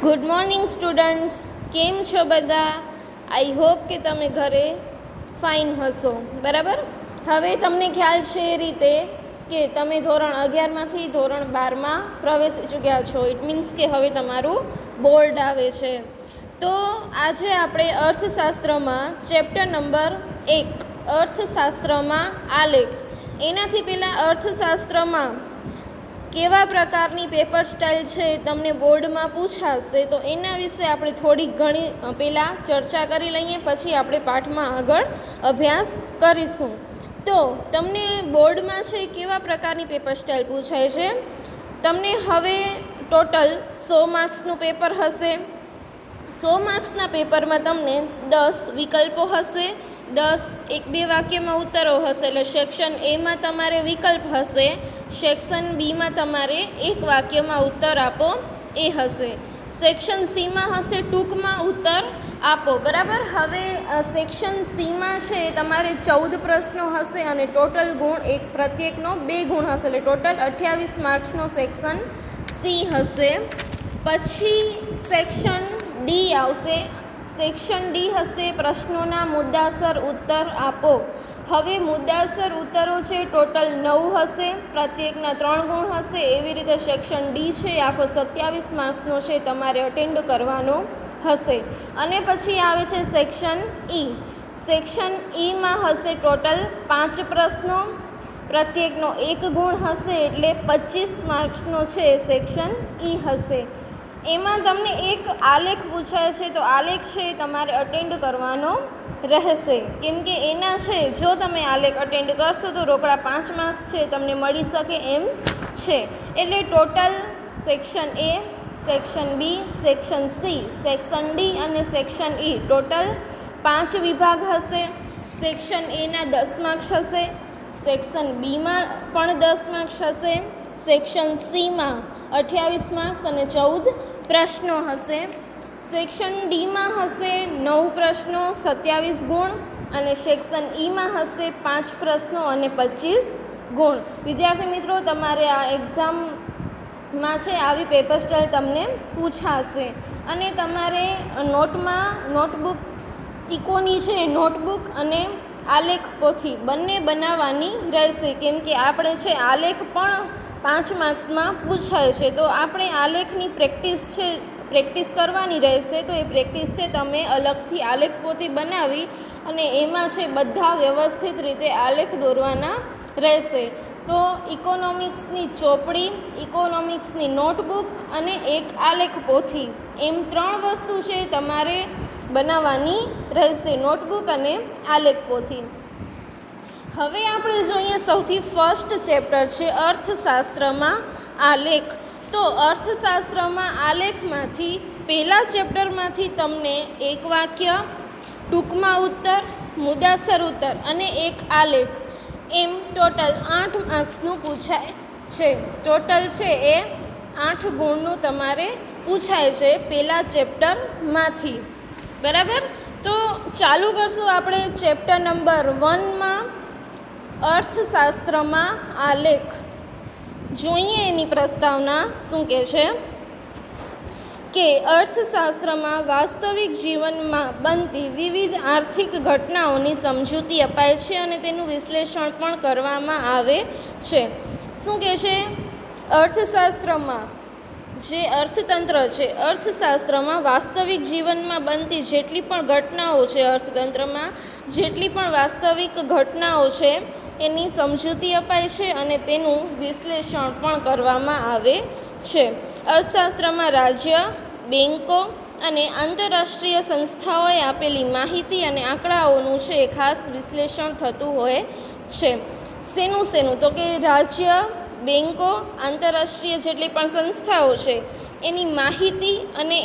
Good morning students, કેમ છો બધા? આઈ હોપ કે તમે ઘરે ફાઇન હશો. બરાબર. હવે તમને ખ્યાલ છે એ રીતે કે તમે ધોરણ 11માંથી ધોરણ 12માં પ્રવેશી ચૂક્યા છો. ઇટ મીન્સ કે હવે તમારું બોર્ડ આવે છે. તો આજે આપણે અર્થશાસ્ત્રમાં ચેપ્ટર નંબર 1 અર્થશાસ્ત્રમાં આલેખ, એનાથી પહેલાં અર્થશાસ્ત્રમાં કેવા પ્રકારની પેપર સ્ટાઇલ છે તમને બોર્ડમાં પૂછાશે, તો એના વિશે આપણે થોડીક ઘણી પહેલાં ચર્ચા કરી લઈએ, પછી આપણે પાઠમાં આગળ અભ્યાસ કરીશું. તો તમને બોર્ડમાં છે કેવા પ્રકારની પેપર સ્ટાઇલ પૂછાય છે. તમને હવે ટોટલ 100 માર્ક્સનું પેપર હશે. 100 માર્ક્સના પેપરમાં તમને 10 વિકલ્પો હશે, 10 1-2 વાક્યમાં ઉત્તરો હશે. એટલે સેક્શન એમાં તમારે વિકલ્પ હશે, સેક્શન બીમાં તમારે એક વાક્યમાં ઉત્તર આપો એ હશે. સેક્શન સીમાં હશે ટૂંકમાં ઉત્તર આપો. બરાબર. હવે સેક્શન સીમાં છે તમારે 14 પ્રશ્નો હશે અને ટોટલ ગુણ પ્રત્યેકનો 2 ગુણ હશે. એટલે ટોટલ 28 માર્ક્સનો સેક્શન સી હશે. પછી સેક્શન ડી આવશે. સેક્શન ડી હશે પ્રશ્નોના મુદ્દાસર ઉત્તર આપો. હવે મુદ્દાસર ઉત્તરો છે ટોટલ 9 હશે, પ્રત્યેકના 3 ગુણ હશે. એવી રીતે સેક્શન ડી છે આખો 27 માર્ક્સનો છે, તમારે અટેન્ડ કરવાનો હશે. અને પછી આવે છે સેક્શન ઈ. સેક્શન ઈમાં હશે ટોટલ 5 પ્રશ્નો, પ્રત્યેકનો 1 ગુણ હશે. એટલે 25 માર્ક્સનો છે સેક્શન ઈ હશે. એમાં તમને એક આલેખ પૂછાય છે, તો આલેખ છે તમારે અટેન્ડ કરવાનો રહેશે. કેમ કે એના છે જો તમે આલેખ અટેન્ડ કરશો તો રોકડા 5 માર્ક્સ છે તમને મળી શકે એમ છે. એટલે total section A, section B, section C, section D અને સેક્શન ઈ ટોટલ 5 વિભાગ હશે. સેક્શન એના 10 માર્ક્સ હશે, સેક્શન બીમાં પણ 10 માર્ક્સ હશે, સેક્શન સીમાં 28 માર્ક્સ અને 14 પ્રશ્નો હશે. સેક્શન ડીમાં હશે 9 પ્રશ્નો 27 ગુણ અને સેક્શન ઈમાં હશે 5 પ્રશ્નો અને 25 ગુણ. વિદ્યાર્થી મિત્રો, તમારે આ એક્ઝામમાં છે આવી પેપર સ્ટાઇલ તમને પૂછાશે. અને તમારે નોટબુક ઇકોની છે, નોટબુક અને આલેખ પોથી બંને બનાવવાની રહેશે. કેમ કે આપણે છે આલેખ પણ 5 માર્ક્સમાં પૂછાય છે, તો આપણે આલેખની પ્રેક્ટિસ કરવાની રહેશે. તો એ પ્રેક્ટિસ છે તમે અલગથી આલેખ પોથી બનાવી અને એમાં છે બધા વ્યવસ્થિત રીતે આલેખ દોરવાના રહેશે. તો ઇકોનોમિક્સની ચોપડી, ઇકોનોમિક્સની નોટબુક અને એક આલેખ પોથી, એમ 3 વસ્તુ છે તમારે બનાવવાની રહેશે, નોટબુક અને આલેખ પોથી. હવે આપણે જોઈએ સૌથી ફર્સ્ટ ચેપ્ટર છે અર્થશાસ્ત્રમાં આલેખ. તો અર્થશાસ્ત્રમાં આલેખમાંથી પહેલા ચેપ્ટરમાંથી તમને એક વાક્ય, ટૂંકમાં ઉત્તર, મુદ્દાસર ઉત્તર અને એક આલેખ, એમ ટોટલ 8 માર્ક્સનું પૂછાય છે. ટોટલ છે એ 8 ગુણનું તમારે પૂછાય છે પહેલા ચેપ્ટરમાંથી. બરાબર. તો ચાલુ કરશું આપણે ચેપ્ટર નંબર 1માં અર્થશાસ્ત્રમાં આલેખ. જોઈએ એની પ્રસ્તાવના શું કહે છે કે અર્થશાસ્ત્રમાં વાસ્તવિક જીવનમાં બનતી વિવિધ આર્થિક ઘટનાઓની સમજૂતી અપાય છે અને તેનું વિશ્લેષણ પણ કરવામાં આવે છે. શું કહે છે? અર્થશાસ્ત્રમાં જે અર્થતંત્ર છે, અર્થશાસ્ત્રમાં વાસ્તવિક જીવનમાં બનતી જેટલી પણ ઘટનાઓ છે, અર્થતંત્રમાં જેટલી પણ વાસ્તવિક ઘટનાઓ છે એની સમજૂતી અપાય છે અને તેનું વિશ્લેષણ પણ કરવામાં આવે છે. અર્થશાસ્ત્રમાં રાજ્ય, બેન્કો અને આંતરરાષ્ટ્રીય સંસ્થાઓએ આપેલી માહિતી અને આંકડાઓનું છે ખાસ વિશ્લેષણ થતું હોય છે. શેનું? તો કે રાજ્ય, બેન્કો, આંતરરાષ્ટ્રીય જેટલી પણ સંસ્થાઓ છે એની માહિતી અને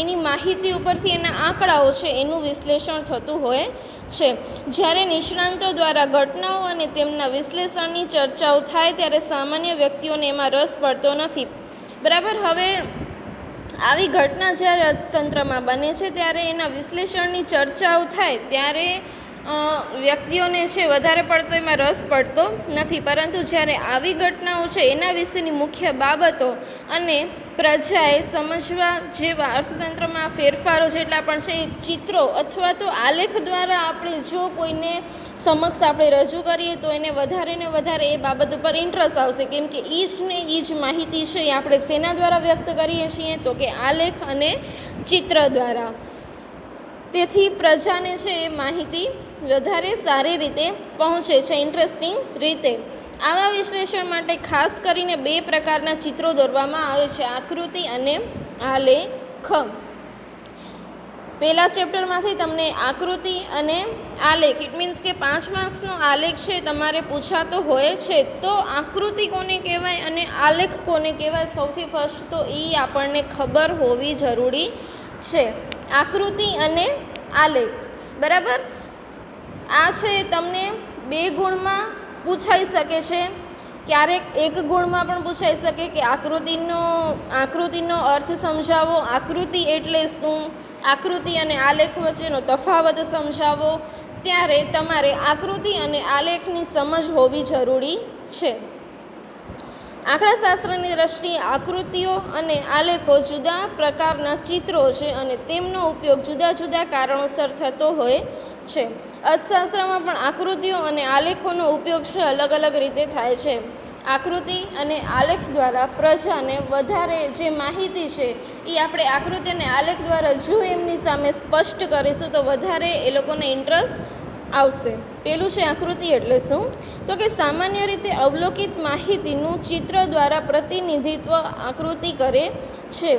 એની માહિતી ઉપરથી એના આંકડાઓ છે એનું વિશ્લેષણ થતું હોય છે. જ્યારે નિષ્ણાંતો દ્વારા ઘટનાઓ અને તેમના વિશ્લેષણની ચર્ચાઓ થાય ત્યારે સામાન્ય વ્યક્તિઓને એમાં રસ પડતો નથી. બરાબર. હવે આવી ઘટના જ્યારે અર્થતંત્રમાં બને છે ત્યારે એના વિશ્લેષણની ચર્ચાઓ થાય ત્યારે વ્યક્તિઓને છે વધારે પડતો એમાં રસ પડતો નથી, પરંતુ જ્યારે આવી ઘટનાઓ છે એના વિશેની મુખ્ય બાબતો અને પ્રજાએ સમજવા જેવા અર્થતંત્રમાં ફેરફારો જેટલા પણ છે એ ચિત્રો અથવા તો આલેખ દ્વારા આપણે જો કોઈને સમક્ષ આપણે રજૂ કરીએ તો એને વધારે ને વધારે એ બાબત ઉપર ઇન્ટરેસ્ટ આવશે, કેમ કે એ જ માહિતી છે એ આપણે શેના દ્વારા વ્યક્ત કરીએ છીએ તો કે આલેખ અને ચિત્ર દ્વારા. તેથી પ્રજાને છે એ માહિતી વધારે સારી રીતે પહોંચે છે, ઇન્ટરેસ્ટિંગ રીતે. આવા વિશ્લેષણ માટે ખાસ કરીને 2 પ્રકારના ચિત્રો દોરવામાં આવે છે, આકૃતિ અને આલેખ. પહેલા ચેપ્ટરમાંથી તમને આકૃતિ અને આલેખ ઇટ મીન્સ કે 5 માર્ક્સનો આલેખ છે તમારે પૂછાતો હોય છે. તો આકૃતિ કોને કહેવાય અને આલેખ કોને કહેવાય, સૌથી ફર્સ્ટ તો એ આપણને ખબર હોવી જરૂરી છે. આકૃતિ અને આલેખ, બરાબર. આ છે તમને 2 ગુણમાં પૂછાઈ શકે છે, ક્યારેક 1 ગુણમાં પણ પૂછાઈ શકે કે આકૃતિનો અર્થ સમજાવો, આકૃતિ એટલે શું, આકૃતિ અને આલેખ વચ્ચેનો તફાવત સમજાવો. ત્યારે તમારે આકૃતિ અને આલેખની સમજ હોવી જરૂરી છે. આંકડાશાસ્ત્રની દ્રષ્ટિએ આકૃતિઓ અને આલેખો જુદા પ્રકારના ચિત્રો છે અને તેમનો ઉપયોગ જુદા જુદા કારણોસર થતો હોય છે. અર્થશાસ્ત્રમાં પણ આકૃતિઓ અને આલેખોનો ઉપયોગ છે અલગ અલગ રીતે થાય છે. આકૃતિ અને આલેખ દ્વારા પ્રજાને વધારે જે માહિતી છે એ આપણે આકૃતિ અને આલેખ દ્વારા જો એમની સામે સ્પષ્ટ કરીશું તો વધારે એ લોકોને ઇન્ટરેસ્ટ આવશે. પેલું છે આકૃતિ એટલે શું, તો કે સામાન્ય રીતે અવલોકિત માહિતીનું ચિત્ર દ્વારા પ્રતિનિધિત્વ આકૃતિ કરે છે.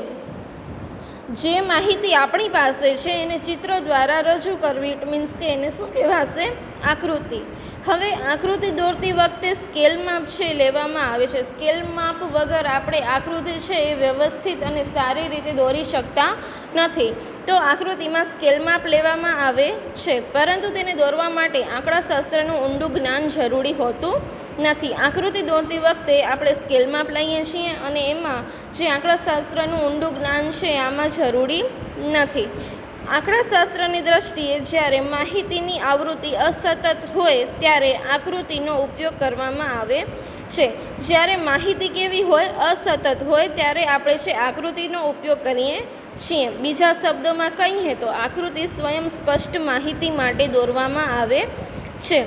જે માહિતી આપણી પાસે છે એને ચિત્ર દ્વારા રજૂ કરવી, ઇટ મીન્સ કે એને શું કહેવાશે, આકૃતિ. હવે આકૃતિ દોરતી વખતે સ્કેલ માપ છે લેવામાં આવે છે. સ્કેલ માપ વગર આપણે આકૃતિ છે એ વ્યવસ્થિત અને સારી રીતે દોરી શકતા નથી. તો આકૃતિમાં સ્કેલ માપ લેવામાં આવે છે, પરંતુ તેને દોરવા માટે આંકડાશાસ્ત્રનું ઊંડું જ્ઞાન જરૂરી હોતું નથી. આકૃતિ દોરતી વખતે આપણે સ્કેલ માપ લઈએ છીએ અને એમાં જે આંકડાશાસ્ત્રનું ઊંડું જ્ઞાન છે આમાં જરૂરી નથી. આંકડાશાસ્ત્રની દ્રષ્ટિએ જ્યારે માહિતીની આવૃત્તિ અસતત હોય ત્યારે આકૃતિનો ઉપયોગ કરવામાં આવે છે. જ્યારે માહિતી કેવી હોય, અસતત હોય, ત્યારે આપણે છે આકૃતિનો ઉપયોગ કરીએ છીએ. બીજા શબ્દોમાં કહીએ તો આકૃતિ સ્વયં સ્પષ્ટ માહિતી માટે દોરવામાં આવે છે.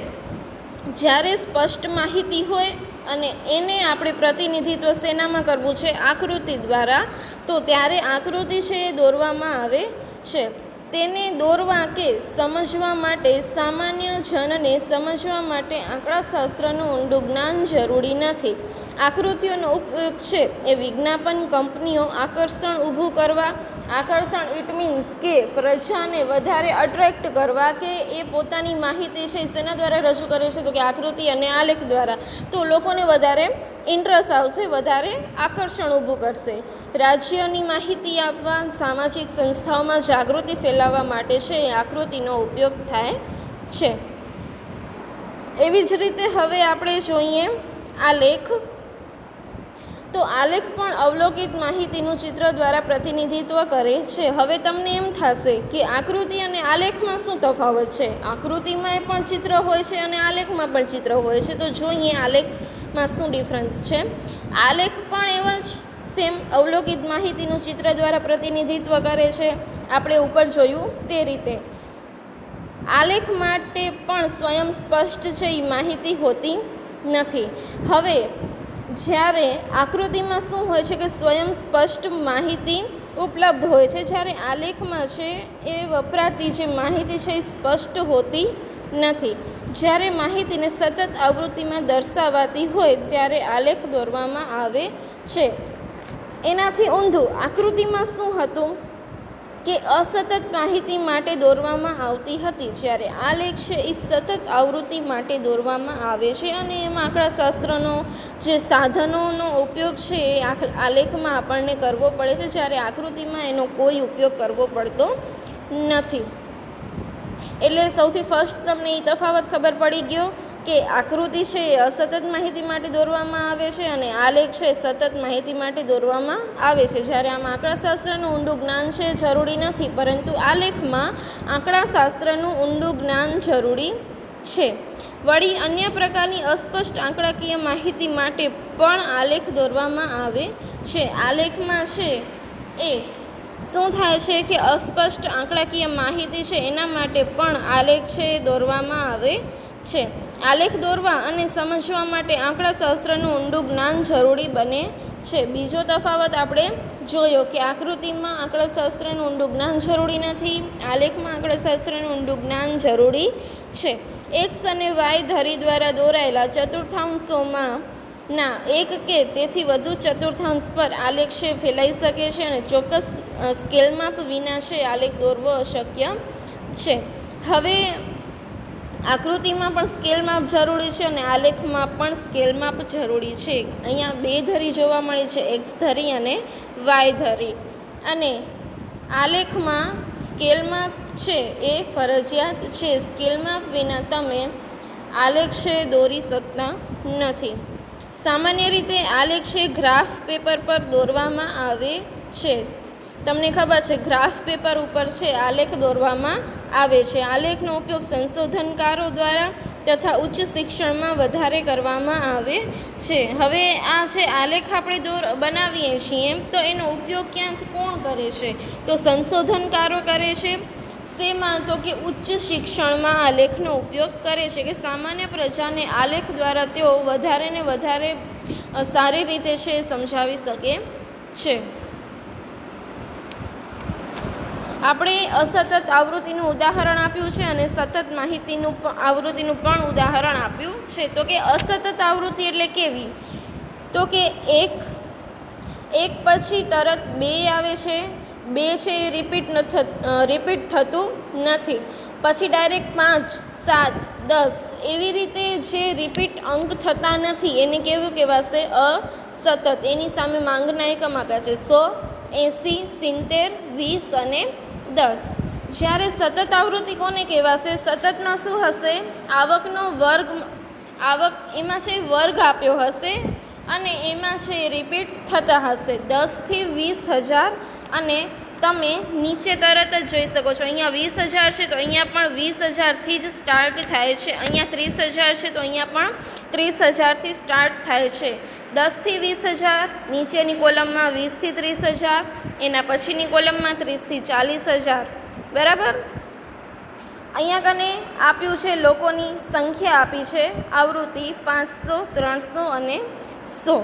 જ્યારે સ્પષ્ટ માહિતી હોય અને એને આપણે પ્રતિનિધિત્વ શેનામાં કરવું છે, આકૃતિ દ્વારા, તો ત્યારે આકૃતિ છે એ દોરવામાં આવે છે. તેને દોરવા કે સમજવા માટે સામાન્ય જનને સમજવા માટે આંકડાશાસ્ત્રનું ઊંડું જ્ઞાન જરૂરી નથી. આકૃતિઓનો ઉપયોગ છે એ વિજ્ઞાપન કંપનીઓ આકર્ષણ ઊભું કરવા, આકર્ષણ ઇટ મીન્સ કે પ્રજાને વધારે અટ્રેક્ટ કરવા, કે એ પોતાની માહિતી છે શેના દ્વારા રજૂ કરે છે તો કે આકૃતિ અને આલેખ દ્વારા, તો લોકોને વધારે ઇન્ટરેસ્ટ આવશે, વધારે આકર્ષણ ઊભું કરશે. રાજ્યની માહિતી આપવા, સામાજિક સંસ્થાઓમાં જાગૃતિ ફેલાવવા માટે છે એ આકૃતિનો ઉપયોગ થાય છે. એવી જ રીતે હવે આપણે જોઈએ આલેખ. તો આલેખ પણ અવલોકિત માહિતીનું ચિત્ર દ્વારા પ્રતિનિધિત્વ કરે છે. હવે તમને એમ થશે કે આકૃતિ અને આલેખમાં શું તફાવત છે, આકૃતિમાં પણ ચિત્ર હોય છે અને આલેખમાં પણ ચિત્ર હોય છે. તો જોઈએ આલેખમાં શું ડિફરન્સ છે. આલેખ પણ એવા જ સેમ અવલોકિત માહિતીનું ચિત્ર દ્વારા પ્રતિનિધિત્વ કરે છે, આપણે ઉપર જોયું તે રીતે. આલેખ માટે પણ સ્વયં સ્પષ્ટ છે એ માહિતી હોતી નથી. હવે જ્યારે આકૃતિમાં શું હોય છે કે સ્વયં સ્પષ્ટ માહિતી ઉપલબ્ધ હોય છે, જ્યારે આલેખમાં છે એ વપરાતી જે માહિતી છે એ સ્પષ્ટ હોતી નથી. જ્યારે માહિતીને સતત આવૃત્તિમાં દર્શાવાતી હોય ત્યારે આલેખ દોરવામાં આવે છે. એનાથી ઊંધું આકૃતિમાં શું હતું કે અસતત માહિતી માટે દોરવામાં આવતી હતી, જ્યારે આલેખ છે એ સતત આવૃત્તિ માટે દોરવામાં આવે છે. અને એમાં આંકડાશાસ્ત્રનો જે સાધનોનો ઉપયોગ છે એ આલેખમાં આપણને કરવો પડે છે, જ્યારે આકૃતિમાં એનો કોઈ ઉપયોગ કરવો પડતો નથી. એટલે સૌથી ફર્સ્ટ તમને એ તફાવત ખબર પડી ગયો કે આકૃતિ છે એ અસતત માહિતી માટે દોરવામાં આવે છે અને આલેખ છે સતત માહિતી માટે દોરવામાં આવે છે. જ્યારે આમાં આંકડાશાસ્ત્રનું ઊંડું જ્ઞાન છે જરૂરી નથી, પરંતુ આલેખમાં આંકડાશાસ્ત્રનું ઊંડું જ્ઞાન જરૂરી છે. વળી અન્ય પ્રકારની અસ્પષ્ટ આંકડાકીય માહિતી માટે પણ આલેખ દોરવામાં આવે છે. આલેખમાં છે એ શું થાય છે કે અસ્પષ્ટ આંકડાકીય માહિતી છે એના માટે પણ આલેખ છે એ દોરવામાં આવે છે. આલેખ દોરવા અને સમજવા માટે આંકડાશાસ્ત્રનું ઊંડું જ્ઞાન જરૂરી બને છે. બીજો તફાવત આપણે જોયો કે આકૃતિમાં આંકડાશાસ્ત્રનું ઊંડું જ્ઞાન જરૂરી નથી, આલેખમાં આંકડાશાસ્ત્રનું ઊંડું જ્ઞાન જરૂરી છે. એક્સ અને વાય ધરી દ્વારા દોરાયેલા ચતુર્થાંશોમાં ના એક કે તેથી વધુ ચતુર્થાંશ પર આલેખ છે ફેલાઈ શકે છે અને ચોક્કસ સ્કેલ માપ વિના છે આલેખ દોરવો અશક્ય છે. હવે આકૃતિમાં પણ સ્કેલ માપ જરૂરી છે અને આલેખમાં પણ સ્કેલ માપ જરૂરી છે. અહીંયા બે ધરી જોવા મળે છે, એક્સ ધરી અને વાય ધરી, અને આલેખમાં સ્કેલ માપ છે એ ફરજિયાત છે. સ્કેલ માપ વિના તમે આલેખ છે દોરી શકતા નથી. સામાન્ય રીતે આલેખ છે ગ્રાફ પેપર પર દોરવામાં આવે છે. તમને ખબર છે ગ્રાફ પેપર ઉપર છે આલેખ દોરવામાં આવે છે. આલેખનો ઉપયોગ સંશોધનકારો દ્વારા તથા ઉચ્ચ શિક્ષણમાં વધારે કરવામાં આવે છે. હવે આ છે આલેખ આપણે બનાવીએ છીએ તો એનો ઉપયોગ કોણ કરે છે? તો સંશોધનકારો કરે છે. શેમાં? તો કે ઉચ્ચ શિક્ષણમાં આલેખનો ઉપયોગ કરે છે, કે સામાન્ય પ્રજાને આલેખ દ્વારા તેઓ વધારે ને વધારે સારી રીતે છે સમજાવી શકે છે. આપણે અસતત આવૃત્તિનું ઉદાહરણ આપ્યું છે અને સતત માહિતીનું આવૃત્તિનું પણ ઉદાહરણ આપ્યું છે. તો કે અસતત આવૃત્તિ એટલે કેવી? તો કે એક પછી તરત બે આવે છે, બે છે એ રિપીટ થતું નથી, પછી ડાયરેક્ટ 5, 7, 10 એવી રીતે જે રિપીટ અંક થતા નથી એને કેવું કહેવાશે? અસતત. એની સામે માંગના એકમ આપ્યા છે 100, 80, 70, 20 અને 10. જ્યારે સતત આવૃત્તિ કોને કહેવાશે? સતતમાં શું હશે? આવકનો વર્ગ, આવક એમાં છે વર્ગ આપ્યો હશે અને એમાં છે રિપીટ થતા હશે 10થી 20,000. અને તમે નીચે તરત જ જોઈ શકો છો, અહીંયા 20,000 છે તો અહીંયા પણ 20,000થી જ સ્ટાર્ટ થાય છે, અહીંયા 30,000 છે તો અહીંયા પણ 30,000થી સ્ટાર્ટ થાય છે. 10થી 20,000 નીચેની કોલમમાં, 20થી 30,000 એના પછીની કોલમમાં 30થી 40,000. બરાબર. અહીંયા કને આપ્યું છે લોકોની સંખ્યા આપી છે આવૃત્તિ 500, 300 અને 100.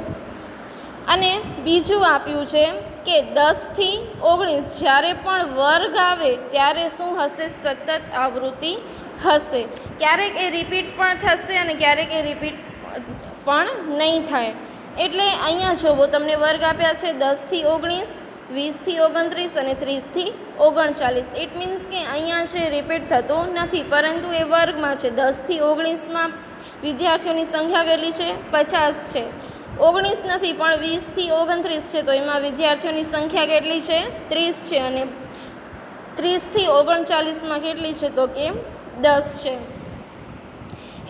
અને બીજું આપ્યું છે કે 10થી 19 જ્યારે પણ વર્ગ આવે ત્યારે શું હશે? સતત આવૃત્તિ હશે. ક્યારેક એ રિપીટ પણ થશે અને ક્યારેક એ રિપીટ પણ નહીં થાય. એટલે અહીંયા જોવો તમને વર્ગ આપ્યા છે 10થી 19, 20થી 29 અને 30થી 39. ઇટ મીન્સ કે અહીંયા છે રિપીટ થતો નથી, પરંતુ એ વર્ગમાં છે. 10થી 19માં વિદ્યાર્થીઓની સંખ્યા કેટલી છે? 50 છે. 19 નથી પણ 20થી 29 છે તો એમાં વિદ્યાર્થીઓની સંખ્યા કેટલી છે? 30 છે. અને 30થી 39માં કેટલી છે? તો કે 10 છે.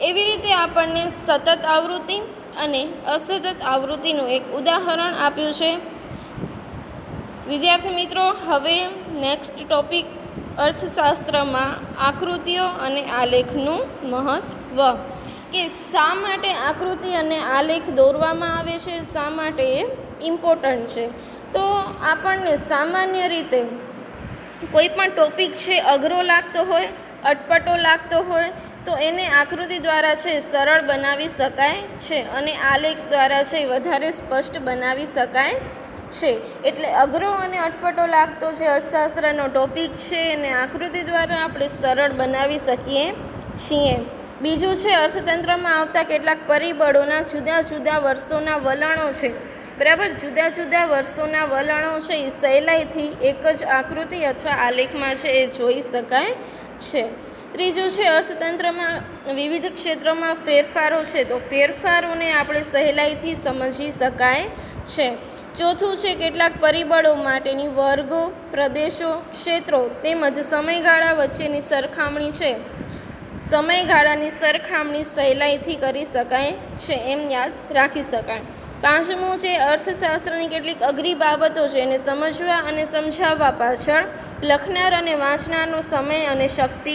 એવી રીતે આપણને સતત આવૃત્તિ અને અસતત આવૃત્તિનું એક ઉદાહરણ આપ્યું છે. વિદ્યાર્થી મિત્રો, હવે નેક્સ્ટ ટોપિક અર્થશાસ્ત્રમાં આકૃતિઓ અને આલેખનું મહત્ત્વ, કે શા માટે આકૃતિ અને આલેખ દોરવામાં આવે છે, શા માટે એ ઇમ્પોર્ટન્ટ છે. તો આપણને સામાન્ય રીતે કોઈ પણ ટોપિક છે અઘરો લાગતો હોય, અટપટો લાગતો હોય તો એને આકૃતિ દ્વારા છે સરળ બનાવી શકાય છે અને આલેખ દ્વારા છે વધારે સ્પષ્ટ બનાવી શકાય છે. એટલે અઘરો અને અટપટો લાગતો જે અર્થશાસ્ત્રનો ટોપિક છે એને આકૃતિ દ્વારા આપણે સરળ બનાવી શકીએ છીએ. બીજું છે અર્થતંત્રમાં આવતા કેટલાક પરિબળોના જુદા જુદા વર્ષોના વલણો છે. બરાબર, જુદા જુદા વર્ષોના વલણો છે એ સહેલાઈથી એક જ આકૃતિ અથવા આલેખમાં છે એ જોઈ શકાય છે. ત્રીજું છે અર્થતંત્રમાં વિવિધ ક્ષેત્રોમાં ફેરફારો છે તો ફેરફારોને આપણે સહેલાઈથી સમજી શકાય છે. ચોથું છે કેટલાક પરિબળો માટેની વર્ગો, પ્રદેશો, ક્ષેત્રો તેમજ સમયગાળા વચ્ચેની સરખામણી છે. સમયગાળાની સરખામણી સહેલાઈથી કરી શકાય છે, એમ યાદ રાખી શકાય. પાંચમું છે અર્થશાસ્ત્રની કેટલીક અઘરી બાબતો છે એને સમજવા અને સમજાવવા પાછળ લખનાર અને વાંચનારનો સમય અને શક્તિ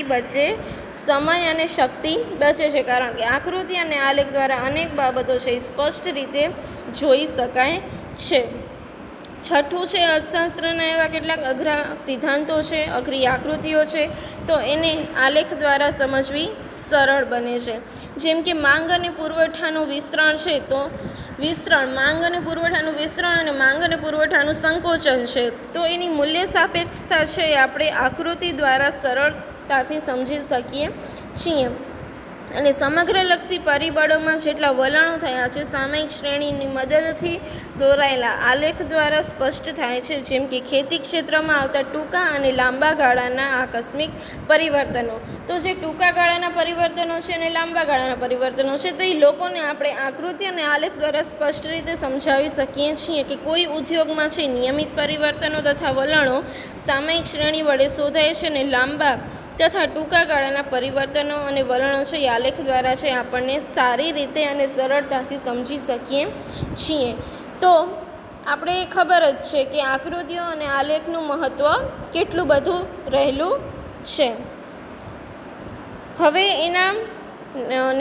બચે છે, કારણ કે આકૃતિ અને આલેખ દ્વારા અનેક બાબતો છે એ સ્પષ્ટ રીતે જોઈ શકાય છે. છઠ્ઠું છે અર્થશાસ્ત્રના એવા કેટલાક અઘરા સિદ્ધાંતો છે, અઘરી આકૃતિઓ છે, તો એને આલેખ દ્વારા સમજવી સરળ બને છે. જેમ કે માંગ અને પુરવઠાનું વિસ્તરણ છે, તો માંગ અને પુરવઠાનું વિસ્તરણ અને માંગ અને પુરવઠાનું સંકોચન છે, તો એની મૂલ્ય સાપેક્ષતા છે એ આપણે આકૃતિ દ્વારા સરળતાથી સમજી શકીએ છીએ. અને સમગ્રલક્ષી પરિબળોમાં જેટલા વલણો થયા છે સામયિક શ્રેણીની મદદથી દોરાયેલા આલેખ દ્વારા સ્પષ્ટ થાય છે. જેમ કે ખેતી ક્ષેત્રમાં આવતા ટૂંકા અને લાંબા ગાળાના આકસ્મિક પરિવર્તનો. તો જે ટૂંકા ગાળાના પરિવર્તનો છે અને લાંબા ગાળાના પરિવર્તનો છે, તો એ લોકોને આપણે આકૃતિ અને આલેખ દ્વારા સ્પષ્ટ રીતે સમજાવી શકીએ છીએ કે કોઈ ઉદ્યોગમાં છે નિયમિત પરિવર્તનો તથા વલણો સામયિક શ્રેણી વડે શોધાય છે અને લાંબા તથા ટૂંકા ગાળાના પરિવર્તનો અને વલણો છે એ આલેખ દ્વારા છે આપણને સારી રીતે અને સરળતાથી સમજી શકીએ છીએ. તો આપણે ખબર જ છે કે આકૃતિઓ અને આલેખનું મહત્ત્વ કેટલું બધું રહેલું છે. હવે એના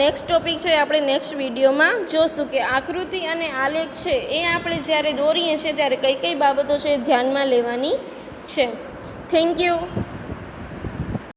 નેક્સ્ટ ટોપિક છે આપણે નેક્સ્ટ વિડીયોમાં જોશું કે આકૃતિ અને આલેખ છે એ આપણે જ્યારે દોરીએ છીએ ત્યારે કઈ કઈ બાબતો છે ધ્યાનમાં લેવાની છે. Thank you.